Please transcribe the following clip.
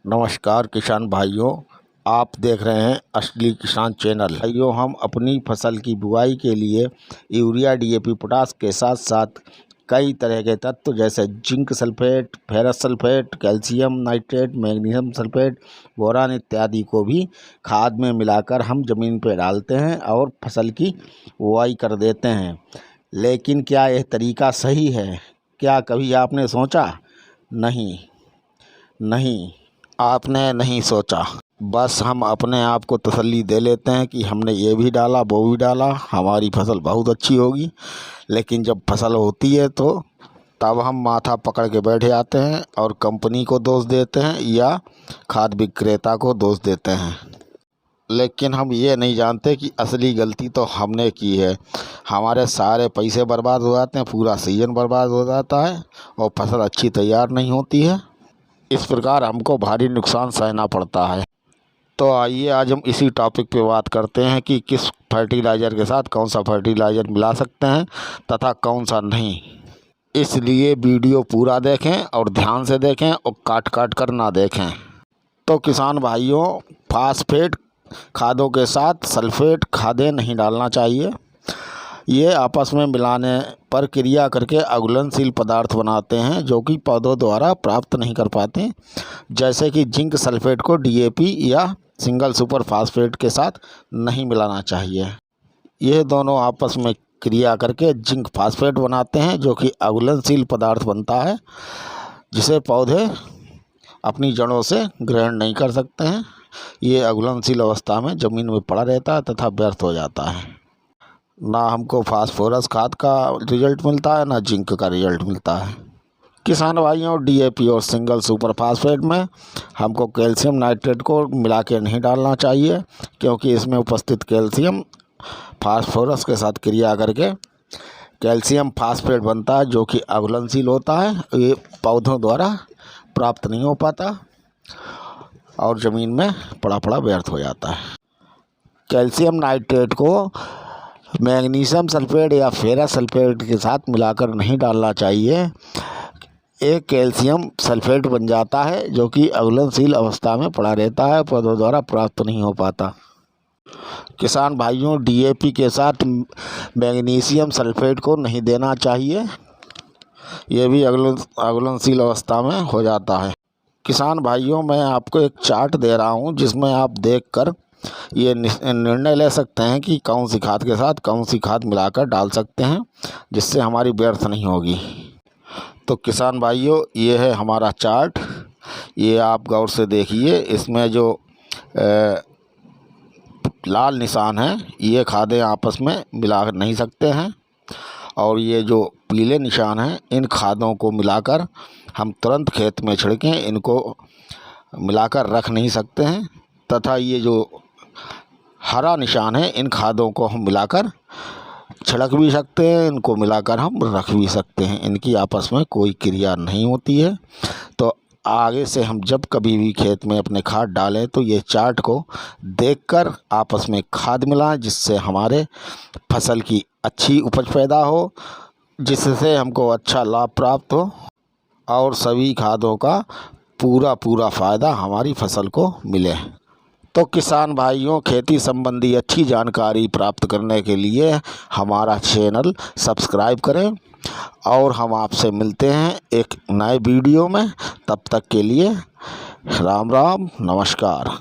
नमस्कार किसान भाइयों, आप देख रहे हैं असली किसान चैनल। भाइयों, हम अपनी फसल की बुआई के लिए यूरिया, डीएपी, पोटाश के साथ साथ कई तरह के तत्व जैसे zinc sulphate, ferrous sulphate, calcium nitrate, magnesium sulphate, boron इत्यादि को भी खाद में मिलाकर हम ज़मीन पर डालते हैं और फसल की बुआई कर देते हैं। लेकिन क्या यह तरीका सही है? क्या कभी आपने सोचा? नहीं, आपने नहीं सोचा। बस हम अपने आप को तसल्ली दे लेते हैं कि हमने ये भी डाला, वो भी डाला, हमारी फसल बहुत अच्छी होगी। लेकिन जब फसल होती है तो तब हम माथा पकड़ के बैठ जाते हैं और कंपनी को दोष देते हैं या खाद विक्रेता को दोष देते हैं। लेकिन हम ये नहीं जानते कि असली गलती तो हमने की है। हमारे सारे पैसे बर्बाद हो जाते हैं, पूरा सीजन बर्बाद हो जाता है और फसल अच्छी तैयार नहीं होती है। इस प्रकार हमको भारी नुकसान सहना पड़ता है। तो आइए आज हम इसी टॉपिक पे बात करते हैं कि किस फर्टिलाइज़र के साथ कौन सा फर्टिलाइज़र मिला सकते हैं तथा कौन सा नहीं। इसलिए वीडियो पूरा देखें और ध्यान से देखें और काट काट कर ना देखें। तो किसान भाइयों, फास्फेट खादों के साथ सल्फेट खादें नहीं डालना चाहिए। ये आपस में मिलाने पर क्रिया करके अघुलनशील पदार्थ बनाते हैं जो कि पौधों द्वारा प्राप्त नहीं कर पाते, जैसे कि जिंक सल्फेट को डीएपी या सिंगल सुपर फास्फेट के साथ नहीं मिलाना चाहिए। ये दोनों आपस में क्रिया करके जिंक फास्फेट बनाते हैं जो कि अघुलनशील पदार्थ बनता है, जिसे पौधे अपनी जड़ों से ग्रहण नहीं कर सकते हैं। ये अघुलनशील अवस्था में ज़मीन में पड़ा रहता है तथा व्यर्थ हो जाता है। ना हमको फास्फोरस खाद का रिजल्ट मिलता है, ना जिंक का रिजल्ट मिलता है। किसान भाइयों, डीएपी और सिंगल सुपर फास्फेट में हमको कैल्शियम नाइट्रेट को मिला के नहीं डालना चाहिए, क्योंकि इसमें उपस्थित कैल्शियम फास्फोरस के साथ क्रिया करके कैल्शियम फास्फेट बनता है जो कि अघुलनशील होता है। ये पौधों द्वारा प्राप्त नहीं हो पाता और ज़मीन में पड़ा पड़ा व्यर्थ हो जाता है। कैल्शियम नाइट्रेट को मैग्नीशियम सल्फेट या फेरस सल्फेट के साथ मिलाकर नहीं डालना चाहिए। एक कैल्शियम सल्फेट बन जाता है जो कि अघुलनशील अवस्था में पड़ा रहता है, पौधों द्वारा प्राप्त नहीं हो पाता। किसान भाइयों, डीएपी के साथ मैग्नीशियम सल्फेट को नहीं देना चाहिए, ये भी अघुलनशील अवस्था में हो जाता है। किसान भाइयों, मैं आपको एक चार्ट दे रहा हूँ जिसमें आप देखकर ये निर्णय ले सकते हैं कि कौन सी खाद के साथ कौन सी खाद मिलाकर डाल सकते हैं जिससे हमारी व्यर्थ नहीं होगी। तो किसान भाइयों, ये है हमारा चार्ट, ये आप गौर से देखिए। इसमें जो लाल निशान है, ये खादें आपस में मिला नहीं सकते हैं, और ये जो पीले निशान हैं, इन खादों को मिलाकर हम तुरंत खेत में छिड़कें, इनको मिलाकर रख नहीं सकते हैं। तथा ये जो हरा निशान है, इन खादों को हम मिलाकर छिड़क भी सकते हैं, इनको मिलाकर हम रख भी सकते हैं। इनकी आपस में कोई क्रिया नहीं होती है। तो आगे से हम जब कभी भी खेत में अपने खाद डालें तो ये चार्ट को देखकर आपस में खाद मिलाएं, जिससे हमारे फसल की अच्छी उपज पैदा हो, जिससे हमको अच्छा लाभ प्राप्त हो और सभी खादों का पूरा फ़ायदा हमारी फसल को मिले। तो किसान भाइयों, खेती संबंधी अच्छी जानकारी प्राप्त करने के लिए हमारा चैनल सब्सक्राइब करें और हम आपसे मिलते हैं एक नए वीडियो में। तब तक के लिए राम राम, नमस्कार।